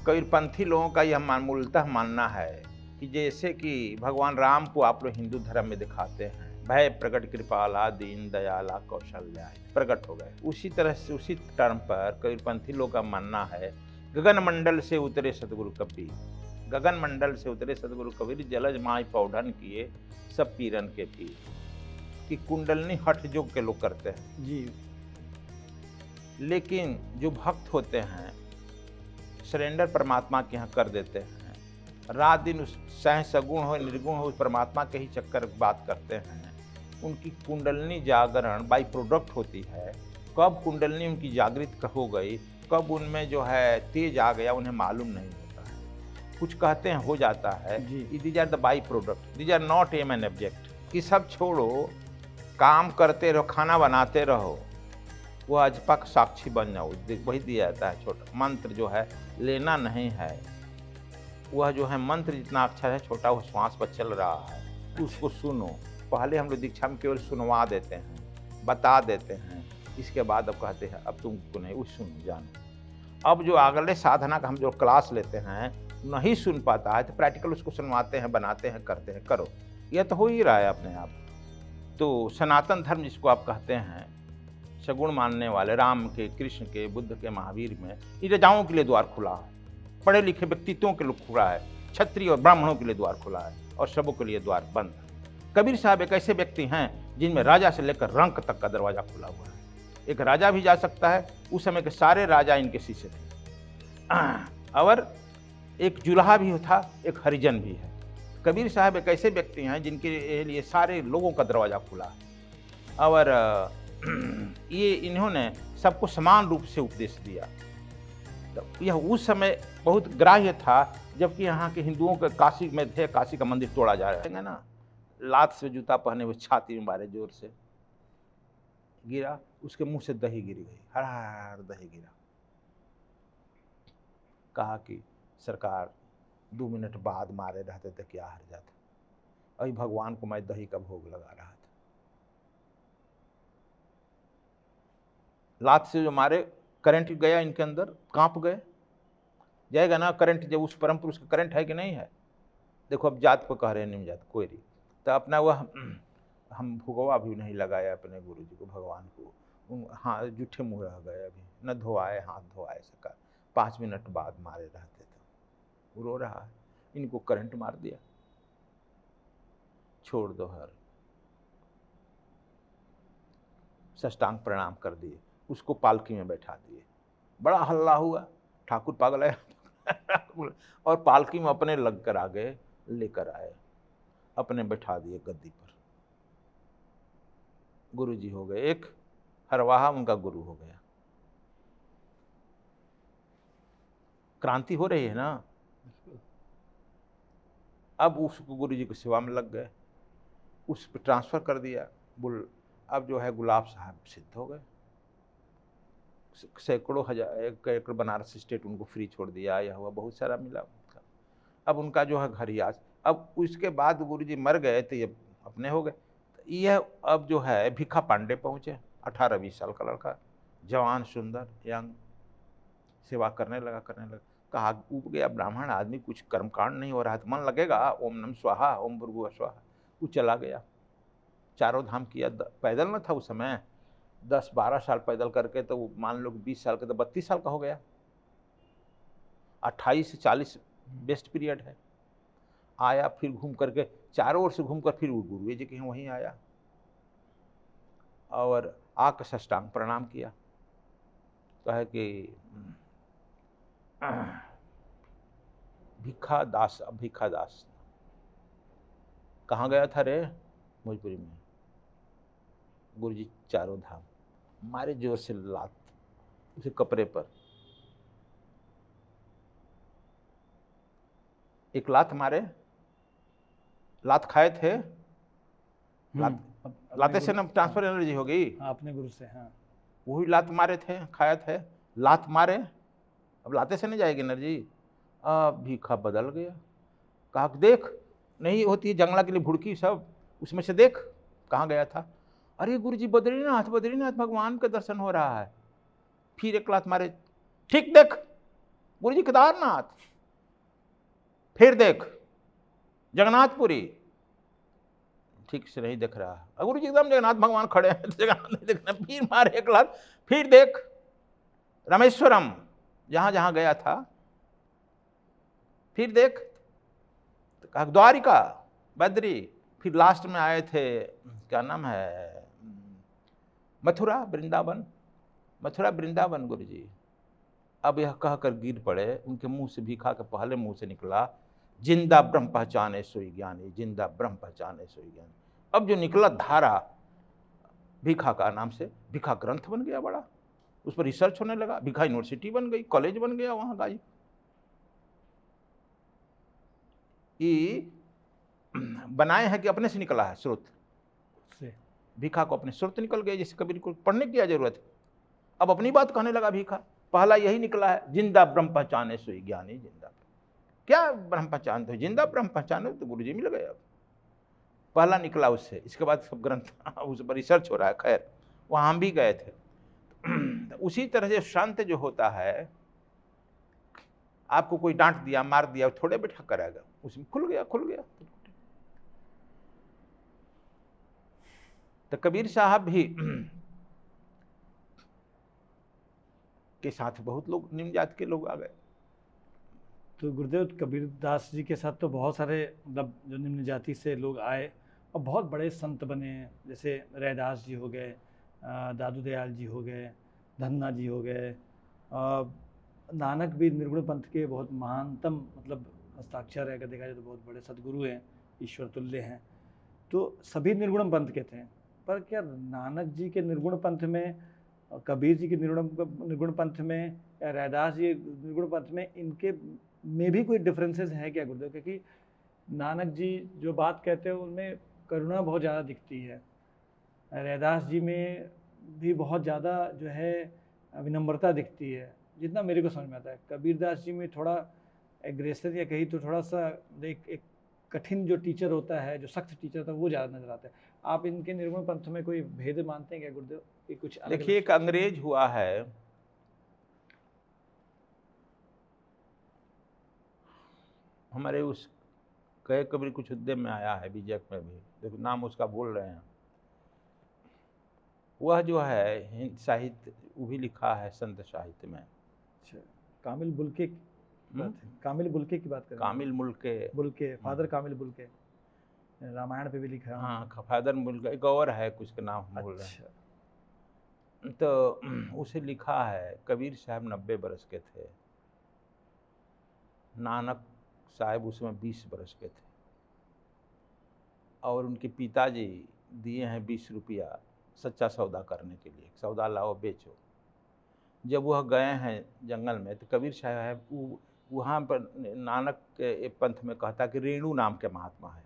कबीरपंथी लोगों का यह मूलतः मानना है कि जैसे कि भगवान राम को आप लोग हिंदू धर्म में दिखाते हैं, भय प्रकट कृपाला दीन दयाला कौशल्या प्रकट हो गए, उसी तरह से उसी टर्म पर कबीरपंथी लोग का मानना है गगन मंडल से उतरे सतगुरु कबीर, गगन मंडल से उतरे सतगुरु कबीर जलज माई पौधन किए सब पीरन के पीर, कि कुंडलनी हठ योग के लोग करते हैं जी। लेकिन जो भक्त होते हैं सरेंडर परमात्मा के यहाँ कर देते हैं, रात दिन उस चाहे सगुण हो निर्गुण हो उस परमात्मा के ही चक्कर बात करते हैं, उनकी कुंडलनी जागरण बाई प्रोडक्ट होती है। कब कुंडलनी उनकी जागृत हो गई, कब उनमें जो है तेज आ गया उन्हें मालूम नहीं होता है। कुछ कहते हैं हो जाता है, these are the by product, these are not main object. कि सब छोड़ो, काम करते रहो, खाना बनाते रहो, वो अजपा का साक्षी बन जाओ, वही दिया जाता है। छोटा मंत्र जो है लेना नहीं है, वह जो है मंत्र जितना अक्षर है छोटा वो श्वास पर चल रहा है, उसको सुनो। पहले हम लोग दीक्षा में केवल सुनवा देते हैं, बता देते हैं, इसके बाद अब कहते हैं अब तुमको नहीं उस सुन जानो। अब जो अगले साधना का हम जो क्लास लेते हैं नहीं सुन पाता है तो प्रैक्टिकल उसको सुनवाते हैं, बनाते हैं, करते हैं, करो, यह तो हो ही रहा है अपने आप। तो सनातन धर्म जिसको आप कहते हैं, सगुण मानने वाले राम के, कृष्ण के, बुद्ध के, महावीर में इन राजाओं के लिए द्वार खुला है, पढ़े लिखे व्यक्तित्वों के लिए खुला है, क्षत्रिय और ब्राह्मणों के लिए द्वार खुला है और सबों के लिए द्वार बंद है। कबीर साहब एक ऐसे व्यक्ति हैं जिनमें राजा से लेकर रंक तक का दरवाजा खुला हुआ है। एक राजा भी जा सकता है, उस समय के सारे राजा इनके शिष्य थे। और एक जुलाहा भी था, एक हरिजन भी है। कबीर साहब एक ऐसे व्यक्ति हैं जिनके लिए सारे लोगों का दरवाजा खुला है और ये इन्होंने सबको समान रूप से उपदेश दिया। तो यह उस समय बहुत ग्राह्य था, जबकि यहाँ के हिंदुओं के काशी में थे, काशी का मंदिर तोड़ा जा रहा है ना, लात से जूता पहने हुए छाती में मारे, जोर से गिरा, उसके मुंह से दही गिर गई, हर हर दही गिरा। कहा कि सरकार 2 मिनट बाद मारे रहते तो क्या हर जाता, अभी भगवान को मैं दही का भोग लगा रहा था। लात से जो मारे, करंट गया इनके अंदर, कांप गए, जाएगा ना करंट, जब उस परम पुरुष का करंट है कि नहीं है। देखो अब जात को कह रहे हैं निम जात कोई नहीं, तो अपना वह हम भुगवा भी नहीं लगाया अपने गुरु जी को, भगवान को, हाँ जूठे मुँह रह गए, अभी न धोआए, हाथ धोआए सका, 5 मिनट बाद मारे रहते थे। रो रहा है, इनको करंट मार दिया, छोड़ दो हर, साष्टांग प्रणाम कर दिए, उसको पालकी में बैठा दिए। बड़ा हल्ला हुआ, ठाकुर पागल है और पालकी में अपने लग कर आ गए, लेकर आए, अपने बैठा दिए गद्दी पर। गुरु जी हो गए, एक हरवाहा उनका गुरु हो गया। क्रांति हो रही है ना। अब उसको गुरु जी की सेवा में लग गए, उस पर ट्रांसफर कर दिया। अब जो है गुलाब साहब सिद्ध हो गए, सैकड़ों हजार, 1 एकड़ बनारस स्टेट उनको फ्री छोड़ दिया, यह हुआ, बहुत सारा मिला उनका। अब उनका जो है घर ही आज, अब उसके बाद गुरु जी मर गए तो ये अपने हो गए। यह अब जो है भिखा पांडे पहुँचे, 18-20 साल का लड़का, जवान सुंदर यंग, सेवा करने लगा। कहा उब गया ब्राह्मण आदमी, कुछ कर्मकांड नहीं हो रहा है तो मन लगेगा, ओम नम स्वाहा, ओम भृगु स्वाहा। वो चला गया, चारों धाम किया, पैदल न था उस समय, 10-12 साल पैदल करके, तो वो मान लो 20 साल का तो 32 साल का हो गया। 28 से 40 बेस्ट पीरियड है। आया, फिर घूम करके चारों ओर से घूम कर फिर वो गुरु जी के वहीं आया और आकर साष्टांग प्रणाम किया। कहे कि भिखा दास कहाँ गया था रे? भोजपुरी में। गुरु जी चारों धाम मारे, जोर से लात उसे कपड़े पर, एक लात मारे, लात खाए थे, लाते से ना ट्रांसफर एनर्जी हो गई अपने गुरु से। हाँ, वही लात मारे थे, खाए थे, लात मारे, अब लाते से नहीं जाएगी एनर्जी। अब भीखा बदल गया। कहा देख, नहीं होती है जंगला के लिए भुड़की सब, उसमें से देख कहाँ गया था। अरे गुरुजी बद्रीनाथ भगवान का दर्शन हो रहा है। फिर एक लात मारे, ठीक देख, गुरु जी केदारनाथ, फिर देख जगन्नाथपुरी, ठीक से नहीं दिख रहा। गुरु जी एकदम जगन्नाथ भगवान खड़े हैं, जगन्नाथ नहीं दिख रहे। फिर मारे एक लात, फिर देख रामेश्वरम जहां जहां गया था, फिर देख द्वारिका, बद्री, फिर लास्ट में आए थे, क्या नाम है, मथुरा वृंदावन, मथुरा वृंदावन गुरु जी। अब यह कहकर गिर पड़े, उनके मुंह से भीखा के पहले मुंह से निकला, जिंदा ब्रह्म पहचाने सोई ज्ञानी, जिंदा ब्रह्म पहचाने सोई ज्ञानी। अब जो निकला धारा भीखा का नाम से, भीखा ग्रंथ बन गया बड़ा, उस पर रिसर्च होने लगा, भीखा यूनिवर्सिटी बन गई, कॉलेज बन गया वहां का। ये बनाए हैं कि अपने से निकला है स्रोत से, भीखा को अपने स्रोत निकल गए, जैसे कबीर को पढ़ने की क्या जरूरत है। अब अपनी बात कहने लगा भीखा, पहला यही निकला है, जिंदा ब्रह्म पहचाने सोई ज्ञानी, जिंदा क्या ब्रह्म पहचानते हो, जिंदा ब्रह्म पहचानो तो गुरु जी मिल गए। अब पहला निकला उससे, इसके बाद सब ग्रंथ उस पर रिसर्च हो रहा है। खैर वहां हम भी गए थे। उसी तरह से शांत जो होता है, आपको कोई डांट दिया, मार दिया, थोड़े बैठा करेगा, उसमें खुल गया, खुल गया। तो कबीर साहब भी के साथ बहुत लोग निम्न जाति के लोग आ गए। तो गुरुदेव कबीर दास जी के साथ तो बहुत सारे मतलब जो निम्न जाति से लोग आए और बहुत बड़े संत बने हैं, जैसे रैदास जी हो गए, दादू दयाल जी हो गए, धन्ना जी हो गए, नानक भी निर्गुण पंथ के बहुत महानतम मतलब हस्ताक्षर है, अगर देखा जाए तो बहुत बड़े सदगुरु हैं, ईश्वर तुल्य हैं। तो सभी निर्गुण पंथ के थे, पर क्या नानक जी के निर्गुण पंथ में, कबीर जी के निर्गुण पंथ में, या रैदास जी निर्गुण पंथ में, इनके में भी कोई डिफरेंसेस है क्या गुरुदेव? क्योंकि नानक जी जो बात कहते हैं उनमें करुणा बहुत ज़्यादा दिखती है, रैदास जी में भी बहुत ज़्यादा जो है विनम्रता दिखती है, जितना मेरे को समझ में आता है। कबीर दास जी में थोड़ा एग्रेशन या कहीं तो थोड़ा सा एक कठिन जो टीचर होता है, जो सख्त टीचर होता है, वो ज़्यादा नजर आता है। आप इनके निर्गुण पंथ में कोई भेद मानते हैं क्या गुरुदेव? कुछ देखिए, एक अंग्रेज हुआ है, हमारे उस कहे कबीर कुछ उद्यम में आया है, बीजेक में भी, देखो नाम उसका बोल रहे हैं। वह जो है हिंद साहित्य, वो भी लिखा है संत साहित्य में। अच्छा, कामिल बुल्के कामिल बुल्के की बात कर रहे हैं? Camille Bulcke, Father Camille Bulcke, Ramayana पे भी लिखा है। हाँ, फादर बुल्के, एक और है कुछ का नाम बोल रहे हैं। तो उसे लिखा है, कबीर साहब 90 बरस के थे, नानक साहब उसमें 20 बरस के थे, और उनके पिताजी दिए हैं 20 रुपया सच्चा सौदा करने के लिए, सौदा लाओ बेचो। जब वह गए हैं जंगल में, तो कबीर साहब वहाँ पर नानक के पंथ में कहता कि रेणु नाम के महात्मा है।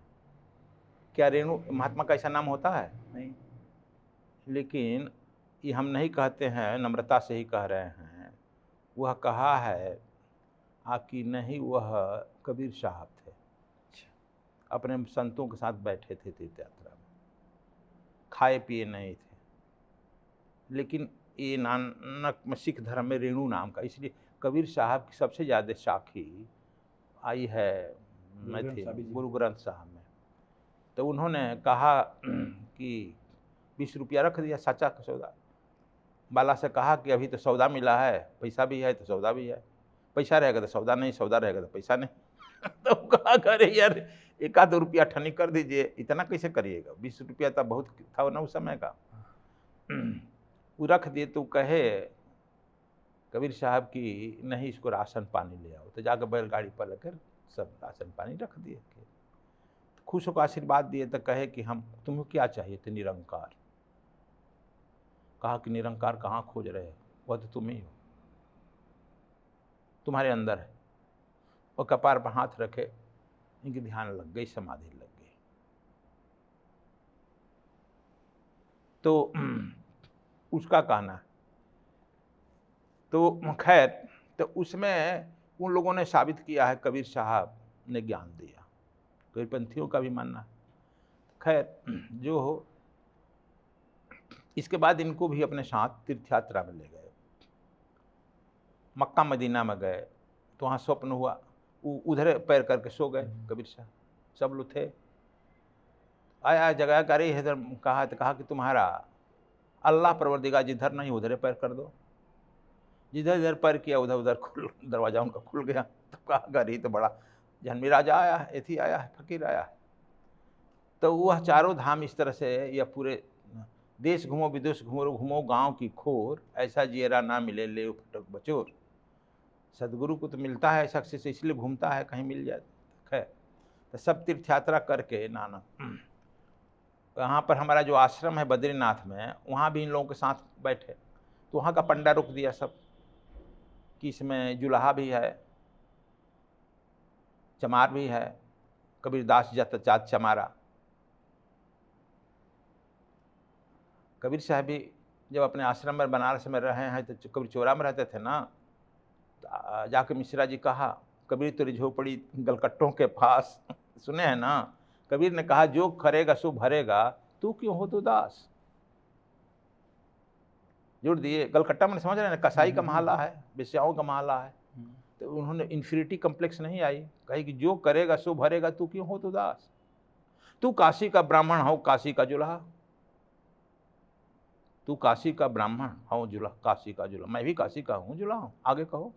क्या रेणु महात्मा का ऐसा नाम होता है? नहीं। लेकिन ये हम नहीं कहते हैं, नम्रता से ही कह रहे हैं। वह कहा है कि नहीं, वह कबीर साहब थे, अपने संतों के साथ बैठे थे तीर्थ यात्रा में, खाए पिए नहीं थे। लेकिन ये नानक में सिख धर्म में रेणु नाम का, इसलिए कबीर साहब की सबसे ज़्यादा साखी आई है गुरु ग्रंथ साहब में। तो उन्होंने कहा कि 20 रुपया रख दिया, सच्चा का सौदा। बाला से कहा कि अभी तो सौदा मिला है, पैसा भी है तो सौदा भी है, पैसा रहेगा तो सौदा नहीं, सौदा रहेगा तो पैसा नहीं। तो कहा करे यार, 1-2 रुपया ठनी कर दीजिए, इतना कैसे करिएगा, 20 रुपया तो बहुत था ना उस समय का। वो रख दिए। तो कहे कबीर साहब की नहीं, इसको राशन पानी ले आओ। तो जाकर बैलगाड़ी पर लेकर सब राशन पानी रख दिए, खुश होकर आशीर्वाद दिए। तो कहे कि हम तुम्हें क्या चाहिए थे? निरंकार। कहा कि निरंकार कहाँ खोज रहे हो, वह तो तुम ही हो, तुम्हारे अंदर है। और कपार पर हाथ रखे, इनकी ध्यान लग गई, समाधि लग गई। तो उसका कहना है। तो खैर, तो उसमें उन लोगों ने साबित किया है कबीर साहब ने ज्ञान दिया, कबीरपंथियों का भी मानना है। खैर जो हो, इसके बाद इनको भी अपने साथ तीर्थ यात्रा में ले गए, मक्का मदीना में गए, तो वहाँ स्वप्न हुआ, उधर पैर करके सो गए कबीर साहब। सब लोग थे, आया जगह करे इधर, कहा कि तुम्हारा अल्लाह परवरदिगार जिधर नहीं उधर पैर कर दो। जिधर इधर पैर किया उधर उधर खुल, दरवाजा उनका खुल गया। तो कहा घर ही तो बड़ा जन्मी राजा आया है, एथी आया है, फकीर आया है। तो वह चारों धाम इस तरह से, या पूरे देश घूमो विदेश घूमो गांव की खोर, ऐसा जियरा ना मिले ले फटक बचोर। सदगुरु को तो मिलता है ऐसा से इसलिए घूमता है, कहीं मिल जाए खैर। तो सब तीर्थ यात्रा करके नाना यहाँ पर हमारा जो आश्रम है बद्रीनाथ में, वहाँ भी इन लोगों के साथ बैठे। तो वहाँ का पंडा रोक दिया सब कि इसमें जुलाहा भी है, चमार भी है, कबीरदास जात चमारा। कबीर साहब भी जब अपने आश्रम में बनारस में रहे हैं तो कबीर चौरा में रहते थे ना, तो जाके मिश्रा जी कहा, कबीर तेरी झोपड़ी गलकट्टों के पास सुने हैं ना। कबीर ने कहा, जो करेगा सो भरेगा, तू क्यों हो तो दास। जोड़ दिए, गलकट्टा में समझ रहे हैं, कसाई का महला है, बेस्याओं का महला है। तो उन्होंने इन्फिनिटी कम्प्लेक्स नहीं आई, कही कि जो करेगा सो भरेगा, तू क्यों हो तो दास। तू काशी का ब्राह्मण हो, काशी का जुल्हा। तू काशी का ब्राह्मण हो जुल्हा, काशी का जुल्हा। मैं भी काशी का हूँ, जुल्हा हूँ। आगे कहो,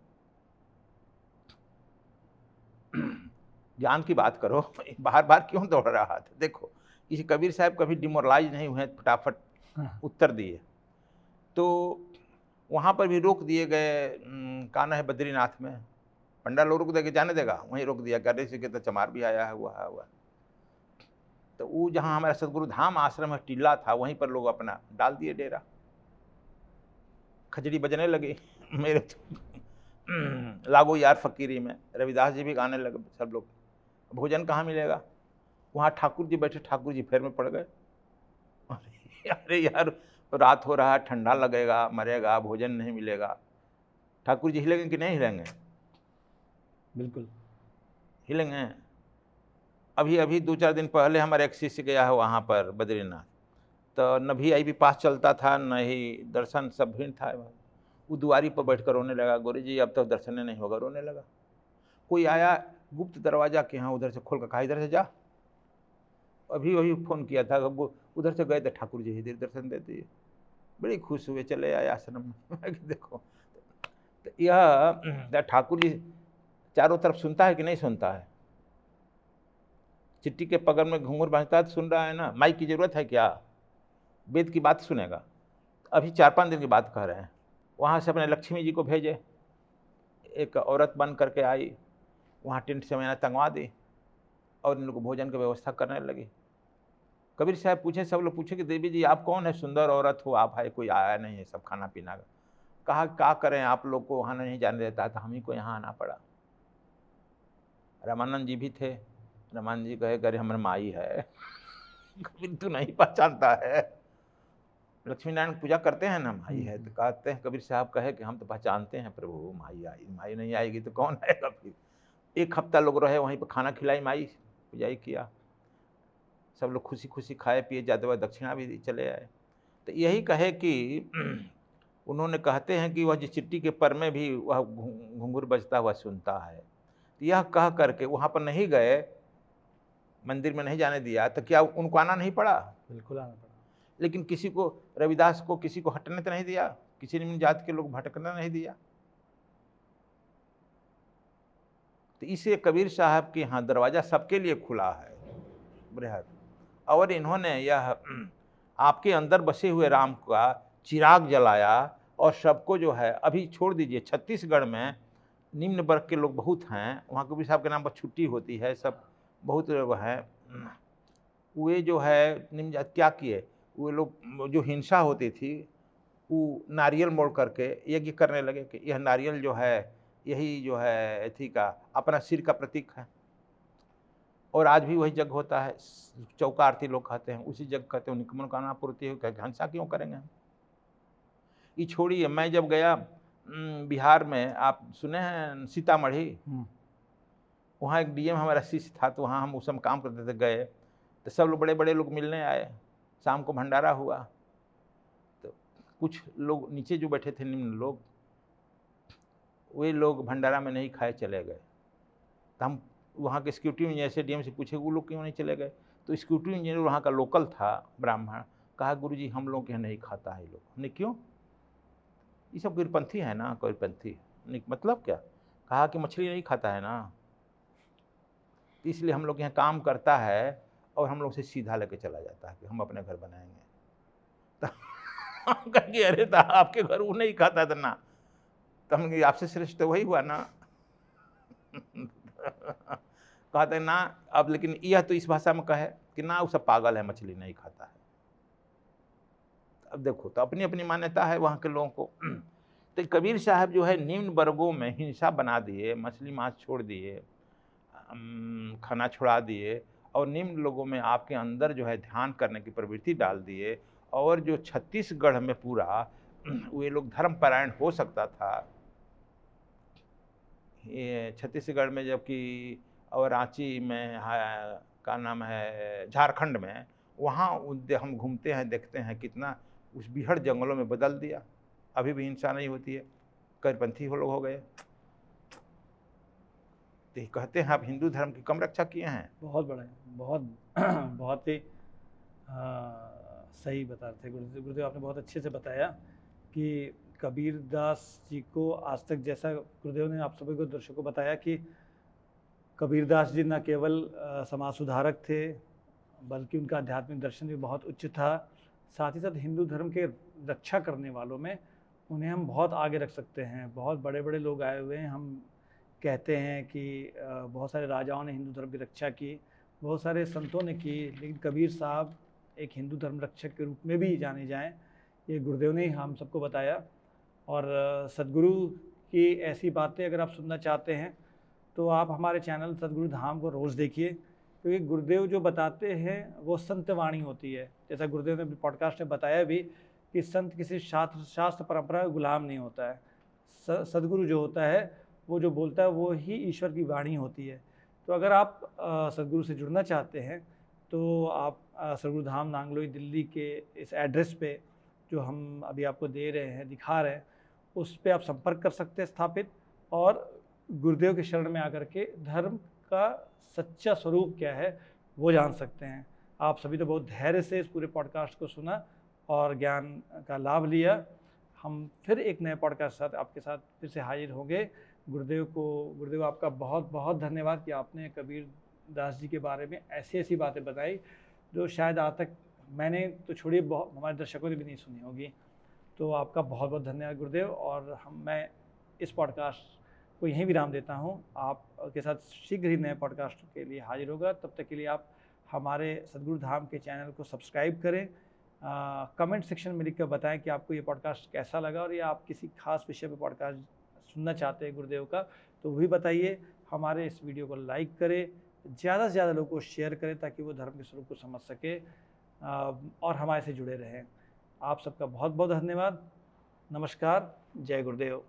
ज्ञान की बात करो, बार बार क्यों दौड़ रहा था। देखो, किसी कबीर साहब कभी डिमोरलाइज नहीं हुए, फटाफट उत्तर दिए। तो वहाँ पर भी रोक दिए गए। काना है बद्रीनाथ में, पंडा लोग रोक देके जाने देगा, वहीं रोक दिया, करे से तो चमार भी आया है, हुआ। तो वो जहाँ हमारा सदगुरु धाम आश्रम है टीला था, वहीं पर लोग अपना डाल दिए डेरा। खजड़ी बजने लगी मेरे तो लागो यार फकीरी में, रविदास जी भी गाने लगे सब लोग। भोजन कहाँ मिलेगा, वहाँ ठाकुर जी बैठे, ठाकुर जी फेर में पड़ गए। अरे यार, रात हो रहा है, ठंडा लगेगा, मरेगा, भोजन नहीं मिलेगा। ठाकुर जी हिलेंगे कि नहीं हिलेंगे? बिल्कुल हिलेंगे। अभी 2-4 दिन पहले हमारे एक शिष्य गया है वहाँ पर बद्रीनाथ, तो न VIP पास चलता था, न ही दर्शन, सब भीड़ था। वो दुआरी पर बैठ कर रोने लगा, गुरु जी अब तो दर्शन नहीं होगा, रोने लगा। कोई आया गुप्त दरवाजा के यहाँ, उधर से खोल कर कहा, इधर से जा। अभी फोन किया था, उधर से गए थे, ठाकुर जी इधर दर्शन दे दिए। बड़ी खुश हुए, चले आए आश्रम में। देखो, तो यह ठाकुर जी चारों तरफ सुनता है कि नहीं सुनता है? चिट्ठी के पगल में घूंघर बांधता है तो सुन रहा है ना। माइक की जरूरत है क्या? वेद की बात सुनेगा। अभी 4-5 दिन की बात कह रहे हैं, वहाँ से अपने लक्ष्मी जी को भेजे, एक औरत बन करके आई, वहाँ टेंट से मैंने तंगवा दी और इन लोग को भोजन की व्यवस्था करने लगी। कबीर साहब पूछे, सब लोग पूछे कि देवी जी आप कौन है, सुंदर औरत हो आप, है कोई आया नहीं है, सब खाना पीना का। कहा क्या करें, आप लोग को वहाँ नहीं जाने देता था, हम ही को यहाँ आना पड़ा। रामानंद जी भी थे, रामानंद जी कहे, अरे हमारे माई है। कबीर तू नहीं पहचानता है, लक्ष्मी नारायण पूजा करते हैं ना, माई है। तो कहते हैं, कबीर साहब कहे कि हम तो पहचानते हैं प्रभु, माई आई, माई नहीं आएगी तो कौन आएगा फिर। 1 हफ्ता लोग रहे वहीं पर, खाना खिलाई, माई पूजा किया, सब लोग खुशी खुशी खाए पिए, जाते हुए दक्षिणा भी दी, चले आए। तो यही कहे कि उन्होंने कहते हैं कि वह जिस चिट्ठी के पर में भी वह घुंघरू बजता हुआ सुनता है। तो यह कह करके वहाँ पर नहीं गए, मंदिर में नहीं जाने दिया, तो क्या उनको आना नहीं पड़ा? बिल्कुल आना पड़ा। लेकिन किसी को, रविदास को किसी को हटने तो नहीं दिया, किसी निम्न जाति के लोग भटकने नहीं दिया। तो इसे कबीर साहब के यहाँ दरवाजा सबके लिए खुला है बृहद। और इन्होंने यह आपके अंदर बसे हुए राम का चिराग जलाया, और सबको जो है, अभी छोड़ दीजिए, छत्तीसगढ़ में निम्न वर्ग के लोग बहुत हैं, वहाँ कबीर साहब के नाम पर छुट्टी होती है, सब बहुत लोग हैं। वे जो है निम्न जाति क्या किए, वे लोग जो हिंसा होती थी, वो नारियल मोड़ करके यज्ञ करने लगे कि यह नारियल जो है, यही जो है एथी का अपना सिर का प्रतीक है। और आज भी वही जग होता है, चौका आरती लोग कहते हैं, उसी जग कहते हैं, उनकी मनोकामना पूर्ति हो। कहते हिंसा क्यों करेंगे हम? ये छोड़िए, मैं जब गया बिहार में, आप सुने हैं सीतामढ़ी, वहाँ एक DM हमारा शिष्य था, तो वहाँ हम उस समय काम करते थे, गए तो सब लोग बड़े बड़े लोग मिलने आए, शाम को भंडारा हुआ। तो कुछ लोग नीचे जो बैठे थे, निम्न लोग, वे लोग भंडारा में नहीं खाए चले गए। तो हम वहाँ के सिक्योरिटी इंजीनियर से डीएम से पूछे वो लोग क्यों नहीं चले गए, तो सिक्योरिटी इंजीनियर वहाँ का लोकल था ब्राह्मण, कहा गुरुजी हम लोग के यहाँ नहीं खाता है लोग। हमने क्यों, ये सब गिरपंथी है ना, कबीरपंथी। मतलब क्या, कहा कि मछली नहीं खाता है ना, इसलिए हम लोग यहाँ काम करता है और हम लोग से सीधा लेके चला जाता है कि हम अपने घर बनाएंगे। तो हम कहेंगे अरे तो आपके घर वो नहीं खाता था ना, तो हम कहेंगे आपसे श्रेष्ठ तो वही हुआ ना। कहते ना, अब लेकिन यह तो इस भाषा में कहे कि ना वो सब पागल है, मछली नहीं खाता है। अब देखो, तो अपनी अपनी मान्यता है वहाँ के लोगों को। तो कबीर साहब जो है निम्न वर्गों में हिंसा बना दिए, मछली मांस छोड़ दिए, खाना छुड़ा दिए, और निम्न लोगों में आपके अंदर जो है ध्यान करने की प्रवृत्ति डाल दिए। और जो छत्तीसगढ़ में पूरा वे लोग धर्मपरायण हो सकता था, ये छत्तीसगढ़ में, जबकि और रांची में का नाम है झारखंड में, वहाँ हम घूमते हैं देखते हैं कितना उस बिहड़ जंगलों में बदल दिया। अभी भी हिंसा नहीं होती है, कबीरपंथी हो लोग हो गए। तो कहते हैं आप हिंदू धर्म की कम रक्षा किए हैं। बहुत बड़ा है, बहुत बहुत ही सही बता रहे थे गुरुदेव, आपने बहुत अच्छे से बताया कि कबीरदास जी को आज तक, जैसा गुरुदेव ने आप सभी को दर्शकों को बताया कि कबीरदास जी न केवल समाज सुधारक थे, बल्कि उनका आध्यात्मिक दर्शन भी बहुत उच्च था। साथ ही साथ हिंदू धर्म के रक्षा करने वालों में उन्हें हम बहुत आगे रख सकते हैं। बहुत बड़े बड़े लोग आए हुए हैं, हम कहते हैं कि बहुत सारे राजाओं ने हिंदू धर्म की रक्षा की, बहुत सारे संतों ने की, लेकिन कबीर साहब एक हिंदू धर्म रक्षक के रूप में भी जाने जाएं, ये गुरुदेव ने हम सबको बताया। और सद्गुरु की ऐसी बातें अगर आप सुनना चाहते हैं तो आप हमारे चैनल सद्गुरु धाम को रोज़ देखिए, क्योंकि गुरुदेव जो बताते हैं वो संत वाणी होती है। जैसा गुरुदेव ने पॉडकास्ट में बताया भी कि संत किसी शास्त्र परंपरा का गुलाम नहीं होता है। सद्गुरु जो होता है वो जो बोलता है वो ही ईश्वर की वाणी होती है। तो अगर आप सद्गुरु से जुड़ना चाहते हैं तो आप सद्गुरु धाम नांगलोई दिल्ली के इस एड्रेस पे जो हम अभी आपको दे रहे हैं, दिखा रहे हैं, उस पर आप संपर्क कर सकते हैं स्थापित, और गुरुदेव के शरण में आकर के धर्म का सच्चा स्वरूप क्या है वो जान सकते हैं। आप सभी तो बहुत धैर्य से इस पूरे पॉडकास्ट को सुना और ज्ञान का लाभ लिया। हम फिर एक नए पॉडकास्ट साथ आपके साथ फिर से हाजिर होंगे। गुरुदेव आपका बहुत बहुत धन्यवाद कि आपने कबीर दास जी के बारे में ऐसी ऐसी बातें बताई जो शायद आज तक मैंने तो छोड़िए, हमारे दर्शकों ने भी नहीं सुनी होगी। तो आपका बहुत बहुत धन्यवाद गुरुदेव। और मैं इस पॉडकास्ट को यहीं विराम देता हूँ। आपके साथ शीघ्र ही नए पॉडकास्ट के लिए हाजिर होगा। तब तक के लिए आप हमारे सद्गुरु धाम के चैनल को सब्सक्राइब करें। कमेंट सेक्शन में लिखकर बताएं कि आपको ये पॉडकास्ट कैसा लगा, और या आप किसी खास विषय पर पॉडकास्ट सुनना चाहते हैं गुरुदेव का, तो वो भी बताइए। हमारे इस वीडियो को लाइक करें, ज़्यादा से ज़्यादा लोगों को शेयर करें ताकि वो धर्म के स्वरूप को समझ सके और हमारे से जुड़े रहें। आप सबका बहुत बहुत धन्यवाद। नमस्कार, जय गुरुदेव।